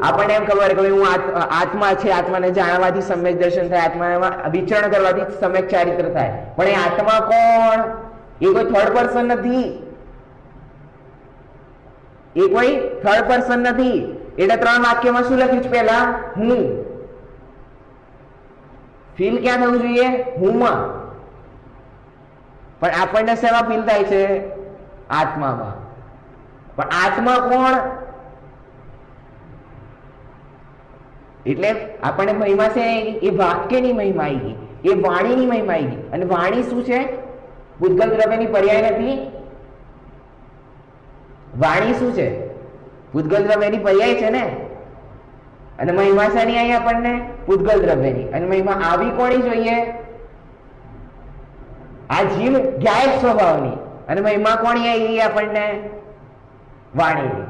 આપણને એમ ખબર કે હું આત્મા છે, આત્માને જાણવાથી સમ્યક દર્શન થાય, આત્મામાં વિચરણ કરવાથી સમ્યક ચારિત્ર થાય. પણ એ આત્મા કોણ? એ કોઈ થર્ડ પર્સન નથી. એ કોઈ થર્ડ પર્સન નથી. એટલે 3 વાક્યમાં શું લખ્યું છે? પહેલા હું. ફીલ ક્યાં થવું જોઈએ? હુંમાં. પણ આપણને શેમાં ફીલ થાય છે? આત્મામાં. પણ આત્મા કોણ? એટલે આપણને મહિમા છે એ વાક્યની મહિમા આવી ગઈ, એ વાણીની મહિમા આવી ગઈ. અને વાણી શું છે? પૂતગલ દ્રવ્યની પર્યાય નથી. વાણી શું છે? પૂતગલ દ્રવ્યની પર્યાય છે ને. અને મહિમા શાની આવી આપણને? પૂતગલ દ્રવ્યની. અને મહિમા આવી કોની જોઈએ? આ જીવ ગાયબ સ્વભાવની. અને મહિમા કોની આવી આપણને? વાણીની.